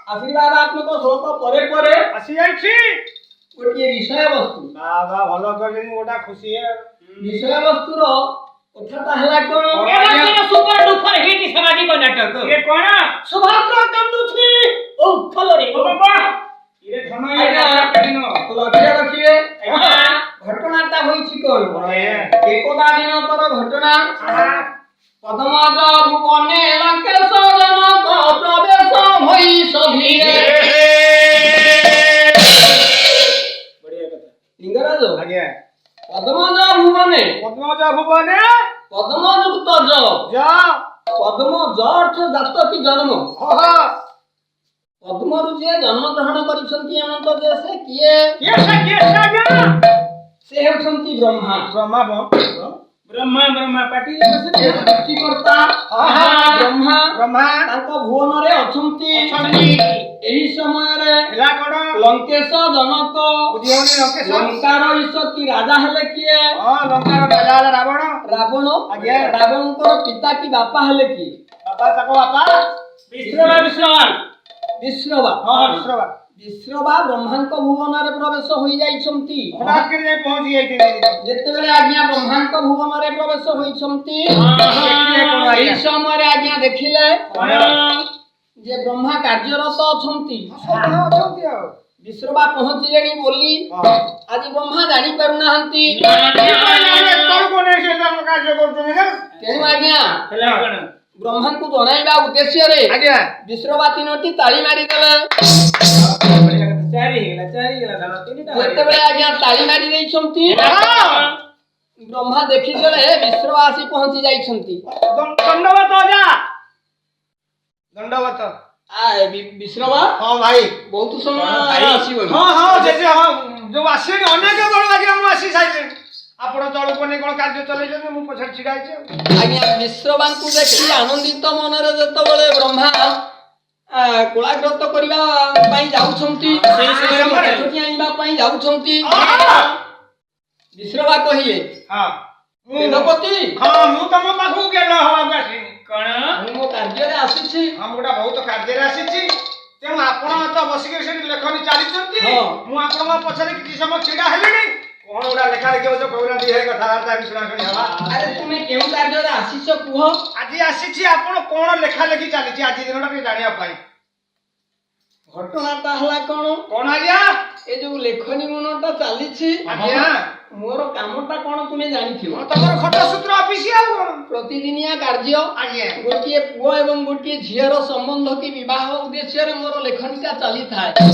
आशीर्वादात्मक श्लोक परे परे आसी जाइछि गोटे विषय वस्तु बाबा भलो करलिन गोटा खुशी है विषय वस्तु रो कथाटा हला कोन एबार सुपर डुपर हिट सामाजिक नाटक ये कोन सुभद्रा कंदुछि ओ खलरे ओ बाबा इरे धन ये दिन लक्ष्य रखिए घटनाटा होइछि कोन एकदा दिन पर घटना पद्मज भुवने लंकेश जनक प्रवेश होई सभीरे बढ़िया कथा लिंगराज आज्ञा पद्मज भुवने पद्मयुक्त ज पद्म ज अर्थ जात की जन्म पद्मरु जे जन्म ग्रहण करिसंती अनंत जे से किए से हेउसंती ब्रह्मा ब्रह्मा ब्रह्मा पाटी सृष्टिकर्ता ब्रह्मा तांको भुवन रे अछंती एही समय रे हला कोन लंकेश जनक बुझियोनी लंकेश लंकार ईशती राजा हेले किए लंकार राजा हला रावण आज्ञा रावण को पिता की बापा हेले की बापा ताको बापा विश्रवा ब्रह्मांक भुवन रे प्रवेश होई जाइछंती हठात कर जाय पहुंची जाइते जेते बेले आज्ञा ब्रह्मांक भुवन रे प्रवेश होइछंती एही समय रे आज्ञा देखिले जे ब्रह्मा कार्यरत अछंती विश्रवा पहुंचिलेनी बोली आज ब्रह्मा जानि परना हंती तोर कोने से हम कार्य करछो केनु आज्ञा ब्रह्मा को जणाइबा उद्देश्य रे आज्ञा विश्रवा तीनोटी ताली मारी देले चारि गेला धन तीनटा जेते बेले आज्ञा ताली मारी देइछंती ब्रह्मा देखि गेले विश्रवा आसी पहुंची जाइछंती दंडवत जा दंडवत आ विश्रवा हां भाई बहुत समय आसीबो हां जे जो आसी अनेक बड़ आज्ञा हम आसी साइले आपण तळ कोने कोन कार्य चलै जने मु पछड़ छिडाइछे आज्ञा विश्रवा को देखि आनंदित मनरे जतो बेले ब्रह्मा कोलाग्रत करिबा पई जाउछंती सेही समय छुटी आइबा पई जाउछंती विश्रवा कहिले हां सेनापति हां मु तम पाखु गेल हवा गासी कोन मु कार्य रे आसीछि हम गोटा बहुत कार्य रे आसीछि तेनु आपण त बसिके सेठी लेखनी चालिछंती मु आपण पछरे किछि समय छिडा हेलिनी कोन गोटा लेखा लेखियो जो कोना दिहे कथा वार्ता विश्राम करी हवा अरे तुमे केउ कार्य रे आसीछ कुह आजि आसीछि आपण कोन लेखा लेखि चालिछि आजि दिनटा के जानिया पाई घटनाटा हला कोन आज्ञा ए जो लेखनी मनटा चालिछि आज्ञा मोर कामटा कोन तुमे जानिथियो तमर खटा सूत्र ऑफिसियल कोन प्रतिदिनिया कार्य आज्ञा गोटिए पुओ एवं गोटिए झियर संबंध की विवाह उद्देश्य रे मोर लेखनीटा चाली थाए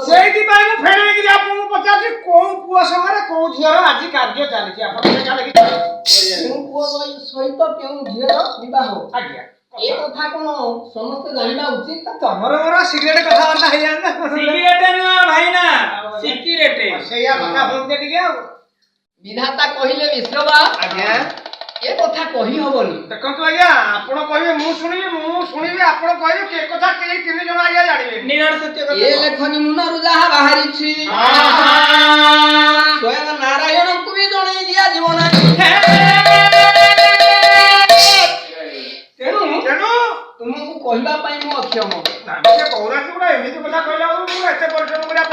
सेही पाई मु फेरे कि आपन पचाछि को पुओ संगे को झियर आजि कार्य चालिछि आपन लेखा लेखि को पुओ सहित केउ झियर विवाह आज्ञा ए कथा कोन समस्त जानिबा उचित तमर मोर सिगरेट कथा वाला है ना सिगरेट ना भाई ना सिगरेट सेया कथा बोलते टिके विधाता कहिले विश्रवा आज्ञा ए कथा कहि होबनी देखंतु आज्ञा आपण कहिबे मु सुनिबे आपण कहिबे के कथा के तीन जण आज्ञा जानिबे निराळ सत्य कथा ए लेखनी मुनारु जहा बाहरी छी स्वयं नारायण को भी जणै दिया जीवन तेनु କହିବା ପାଇଁ ମୁଁ ଅକ୍ଷମ।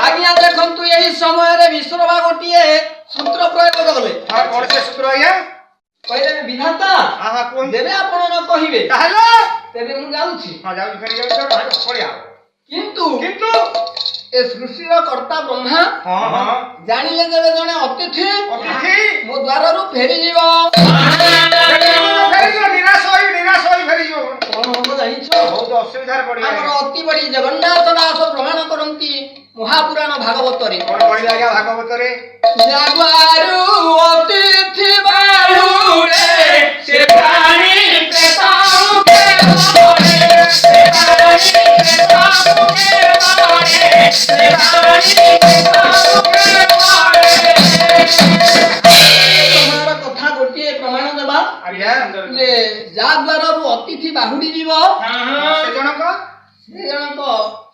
ଆଜ୍ଞା ଦେଖନ୍ତୁ ଏହି ସମୟରେ ବିଶ୍ରବା ଗୋଟିଏ ସୂତ୍ର ପ୍ରୟୋଗ କଲେ। କହିଲେ ବିଧାତା ଯେବେ ଆପଣ ନ କହିବେ ତେବେ ମୁଁ ଯାଉଛି। କିନ୍ତୁ ଏ ସୃଷ୍ଟିର କର୍ତ୍ତା ବ୍ରହ୍ମା ଜାଣିଲେ ଯେବେ ଜଣେ ଅତିଥି ମୋ ଦ୍ୱାରରୁ ଫେରିଯିବ କଣ ହବ ଜାଣିଛ? ଆମର ଅତି ବଡି ଜଗନ୍ନାଥ ଦାସ ପ୍ରମାଣ କରନ୍ତି ମହାପୁରାଣ ଭାଗବତରେ। ଜାଗୁଆରୁ ଅତିଥି ବାହୁରେ ସେ ପ୍ରାଣୀ ପ୍ରେତାମୁଖେ ବାଡ଼େ, ସେ ପ୍ରାଣୀ ପ୍ରେତାମୁଖେ ବାଡ଼େ, ସେ ପ୍ରାଣୀ ପ୍ରେତାମୁଖେ ବାଡ଼େ। তোমার কথা গোটিয়ে প্রমাণ দেবা যে যা দ্বারাରୁ অতিথি বাহুଡ଼ି ଯିବ ସେ ଜଣକ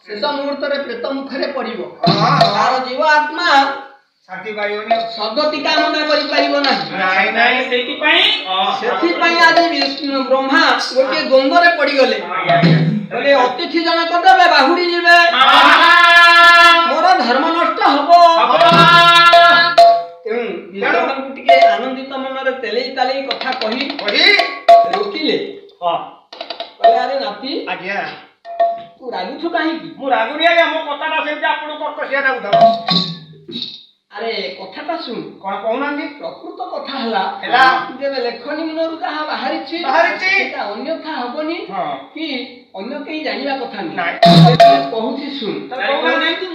ଶେଷ ମୁହୂର୍ତ୍ତରେ ପ୍ରେତ ମୁଖରେ ପଡ଼ିବ। ତାର ଜୀବ ଆତ୍ମା ସଦତି କାମନା କରିପାରିବ ନାହିଁ। ସେଥିପାଇଁ ଆଜି ବ୍ରହ୍ମା ଗୋଟିଏ ଦ୍ୱନ୍ଦ୍ୱରେ ପଡ଼ିଗଲେ। କହିଲେ ଅତିଥି ଜଣକ ଦେବେ ବାହୁଡ଼ି ଯିବେ, ମୋର ଧର୍ମ ନଷ୍ଟ ହବ। ତେଣୁ ବିଷ୍ଣୁଙ୍କୁ ଟିକେ ଆନନ୍ଦିତ ମନରେ ତେଲେଇ ତାଲେଇ କଥା କହି ରୋକିଲେ। କହିଲେ ଆରେ ନାତି ତୁ ରାଗୁଛୁ କାହିଁକି? ମୁଁ ରାଗୁନି ଆଜ୍ଞା, ମୋ କଥାଟା ସେମିତି ଆପଣ କର୍କଶିଆ ଲାଗୁଥାଉ। ଆରେ କଥାଟା ଶୁଣ। କଣ କହୁନାହାନ୍ତି? ପ୍ରକୃତ କଥା ହେଲା ଯେବେ ଲେଖନୀ ମୁନରୁ ଯାହା ବାହାରିଛି ସେଟା ଅନ୍ୟଥା ହବନି କି ଅନ୍ୟ କେହି ଜାଣିବା କଥା ନୁହେଁ। କହୁଛି ଶୁଣ।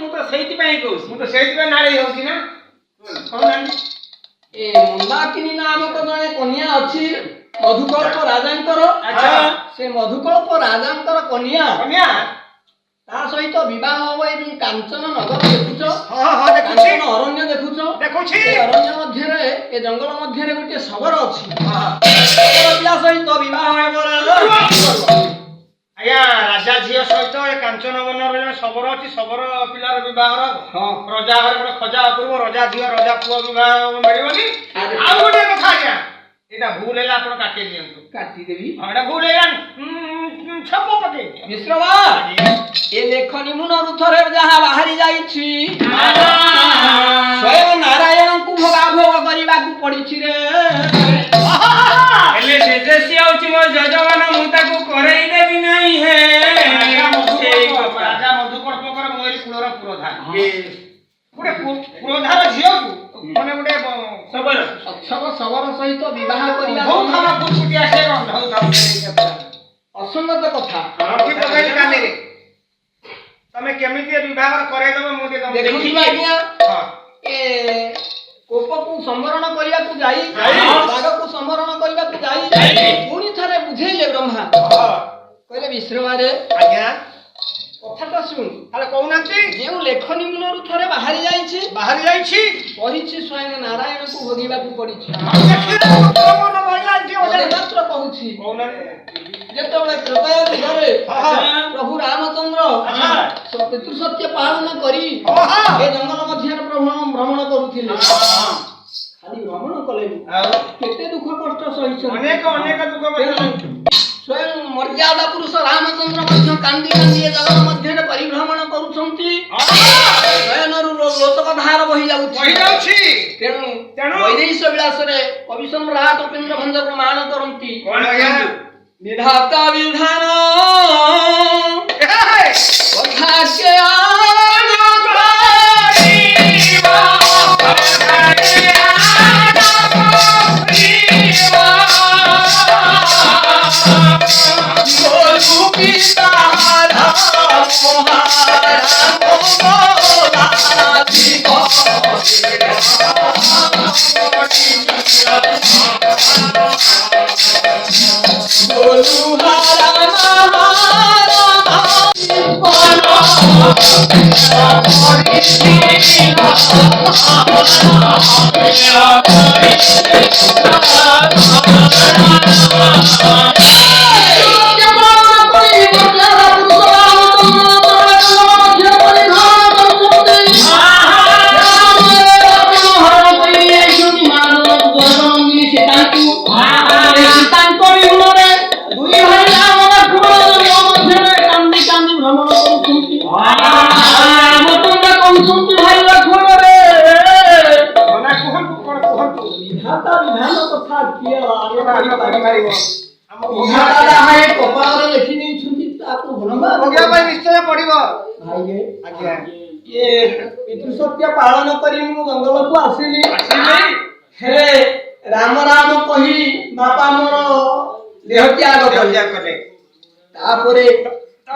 ମୁଁ ତ ସେଇଥିପାଇଁ କହୁଛି, ମୁଁ ତ ସେଇଥିପାଇଁ ନାଳେଇ ହଉଛି ନା। କହୁନାହାନ୍ତି? ଏ ମନ୍ଦାକିନୀ ନାମକ ଜଣେ କନ୍ୟା ଅଛି ମଧୁକଳ୍ପ ରାଜାଙ୍କର। ସେ ମଧୁକଳ୍ପ ରାଜାଙ୍କର କନ୍ୟା ତା ସହିତ ବିବାହ ହବ। ଏ ଯୋଉ କାଞ୍ଚନ ନଗର ଦେଖୁଛ, କାଞ୍ଚନ ଅରଣ୍ୟ ଦେଖୁଛ, ଏ ଅରଣ୍ୟ ମଧ୍ୟରେ ଏ ଜଙ୍ଗଲ ମଧ୍ୟରେ ଗୋଟିଏ ଶବର ଅଛି। ପିଲା ସହିତ ବିବାହ ହେବ। ଆଜ୍ଞା ରାଜା ଝିଅ ସହିତ ଏ କାଞ୍ଚନ ବନର ଜଣେ ଶବର ଅଛି, ଶବର ପିଲାର ବିବାହର ରଜା ଘରେ ଗୋଟେ ଖଜା ଅପୂର୍ବ, ରଜା ଝିଅ ରଜା ପୁଅ ବିବାହ ମିଳିବନି। ଆଉ ଗୋଟେ କଥା ଆଜ୍ଞା, ଏଇଟା ଭୁଲ ହେଲା, ଆପଣ କାଟି ଦିଅନ୍ତୁ। କାଟିଦେବି। ଏଇଟା ଭୁଲ ହେଲା, ଛପ ପକେଇ ବିଶ୍ରବା ଏ ଲେଖନୀ ମୁନରୁ ଥରେ ଯାହା ବାହାରି ଯାଇଛି ସ୍ୱୟଂ ନାରାୟଣଙ୍କୁ ଭୋଗାଭୋଗ କରିବାକୁ ପଡିଛି ରେ। ହେଲେ ସେ ଯେ ସିଏ ହଉଛି ମୋ ଯଜମାନ, ମୁଁ ତାକୁ କରେଇ ଦେବି ନାହିଁ। ରାଜା ମଧୁକଳ୍ପଙ୍କର ମୋରି କୁଳର ପୁରୋଧା, ଗୋଟେ ପୁରୋଧାର ଝିଅକୁ ମାନେ ଗୋଟେ ଶବର ସହିତ ବିବାହ କରିବା ଅସଙ୍ଗତ କଥା। ତମେ କେମିତି ବିବାହ କରେଇଦବ ମୁଁ ଦେଖୁଛୁ ଆଜ୍ଞା, ଏ କୋପକୁ ସମ୍ବରଣ କରିବାକୁ ଯାଇ ବାଘକୁ ସମ୍ବରଣ କରିବାକୁ ଯାଇ ପୁଣି ଥରେ ବୁଝେଇଲେ ବ୍ରହ୍ମା। କହିଲେ ବିଶ୍ରମାରେ ଆଜ୍ଞା କଥାଟା ଶୁଣ। ତାହେଲେ କହୁନାହାନ୍ତି? ଯେଉଁ ଲେଖନୀ ମୁନରୁ ଥରେ ବାହାରି ଯାଇଛି କହିଛି ସ୍ୱୟଂ ନାରାୟଣକୁ ଭୋଗିବାକୁ ପଡିଛି। ମାତ୍ର କହୁଛି ଯେତେବେଳେ ତ୍ରେତୟା ଯୁଗରେ ପ୍ରଭୁ ରାମଚନ୍ଦ୍ର ପିତୃସତ୍ୟ ପାଳନ କରି ଏ ଜଙ୍ଗଲ ମଧ୍ୟରେ ଭ୍ରମଣ କରୁଥିଲେ। ଖାଲି ଭ୍ରମଣ କଲେ କେତେ ଦୁଃଖ କଷ୍ଟ ସହିଛନ୍ତି, ଅନେକ ଦୁଃଖ। ସ୍ୱୟଂ ମର୍ଯ୍ୟାଦା ପୁରୁଷ ରାମଚନ୍ଦ୍ର ମଧ୍ୟ କାନ୍ଦି କାନ୍ଦି ଏ ଜଗତ ମଧ୍ୟରେ ପରିଭ୍ରମଣ କରୁଛନ୍ତି। ନୟନରୁ ଲୋତକ ଧାର ବହି ଯାଉଛି। ତେଣୁ ବୈଦେହୀଶ ବିଳାସରେ କବି ସମ୍ରାଟ ଉପେନ୍ଦ୍ର ଭଞ୍ଜ ପ୍ରମାଣ କରନ୍ତି ବିଧାତା ବିଧାନ କଥା କପାଳରେ ଲେଖି ଦେଇଛନ୍ତି ତାକୁ ଭୋଗିବା ପାଇଁ ନିଶ୍ଚୟ ପଡିବ। ଭାଇ ଆଜ୍ଞା ଇଏ ପିତୃ ସତ୍ୟ ପାଳନ କରି ମୁଁ ଜଙ୍ଗଲକୁ ଆସିଲି। ହେ ରାମ ରାମ କହି ବାପା ମୋର ଦେହ ତ୍ୟାଗ କଲେ। ତାପରେ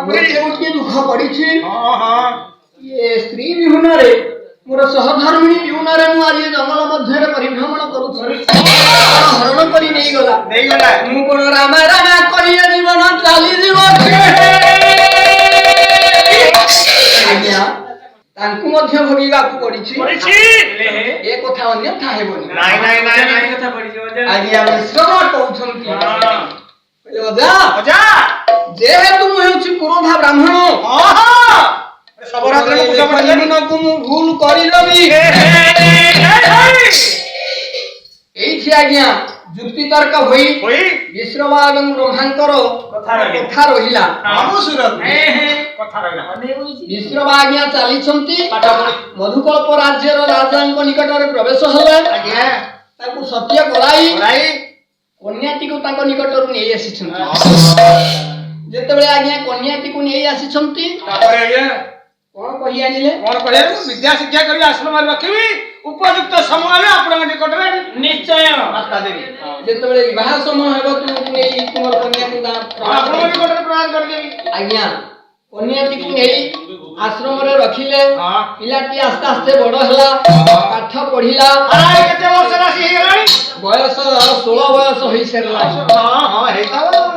ଗୋଟିଏ ଦୁଃଖ ପଡିଛି। ଇଏ ସ୍ତ୍ରୀ ବିହୁନରେ ମୋର ସହଧର୍ମିଣୀ ବିହୁନରେ ମୁଁ ଆଜି ଜଙ୍ଗଲ ମଧ୍ୟରେ ପରିଭ୍ରମଣ କରୁଛି। ହରଣ କରି ନେଇଗଲା। ମୁଁ କଣ ରାମା ରାମା କହି ଜୀବନ ଚାଲିଯିବ। ଆଜ୍ଞା ତାଙ୍କୁ ମଧ୍ୟ ଭୋଗିବାକୁ ପଡିଛି। ଏ କଥା ଅନ୍ୟଥା ହେବନି। ଆଜ୍ଞା ମିଶ୍ରମା କହୁଛନ୍ତି ଅଜା ଯେହେତୁ ମୁଁ ହେଉଛି ପୁରୋଧା ବ୍ରାହ୍ମଣ ସବରକୁ ମୁଁ ଭୁଲ କରିଦେବି। ଏଇଠି ଆଜ୍ଞା ଯୁକ୍ତି ତର୍କ ହୋଇ ବିଶ୍ରମା ଏବଂ ବ୍ରହ୍ମାଙ୍କର କଥା ରହିଲା। ବିଶ୍ରମା ଆଜ୍ଞା ଚାଲିଛନ୍ତି ମଧୁକଳ୍ପ ରାଜ୍ୟର ରାଜାଙ୍କ ନିକଟରେ ପ୍ରବେଶ ହେଲେ। ତାଙ୍କୁ ସତ୍ୟ କଲାଇ କନ୍ୟାଟିକୁ ତାଙ୍କ ନିକଟରୁ ନେଇ ଆସିଛନ୍ତି। ଯେତେବେଳେ ଆଜ୍ଞା କନ୍ୟାଟିକୁ ନେଇ ଆସିଛନ୍ତି କଣ କହି ଆଣିଲେ? ବିଦ୍ୟା ଶିକ୍ଷା କରି ଆଶ୍ରମରେ ରଖିବି। ଉପଯୁକ୍ତ ସମୟରେ ଆପଣଙ୍କ ନିକଟରେ ନିଶ୍ଚୟ ବାର୍ତ୍ତା ଦେବି। ଯେତେବେଳେ ବିବାହ ସମୟ ହେବ ତୁମକୁ ନେଇ ତୁମର କନ୍ୟାକୁ ଆପଣଙ୍କ ନିକଟରେ ପ୍ରଦାନ କରିଦେବି। ଆଜ୍ଞା କନ୍ୟାଟିକୁ ନେଇ ଆଶ୍ରମରେ ରଖିଲେ। ପିଲାଟି ଆସ୍ତେ ଆସ୍ତେ ବଡ ହେଲା, ପାଠ ପଢିଲା। କେତେ ବର୍ଷ ରାଶି ହେଇଗଲାଣି? ବୟସ 16 ବୟସ ହେଇସାରିଲାଣି।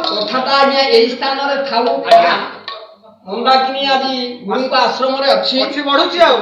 କଥାଟା ଆଜ୍ଞା ଏଇ ସ୍ଥାନରେ ଥାଉ। ମନ୍ଦାକିନୀ ଆଜି ଗୁରୁଙ୍କ ଆଶ୍ରମରେ ଅଛି ବଢୁଛି ଆଉ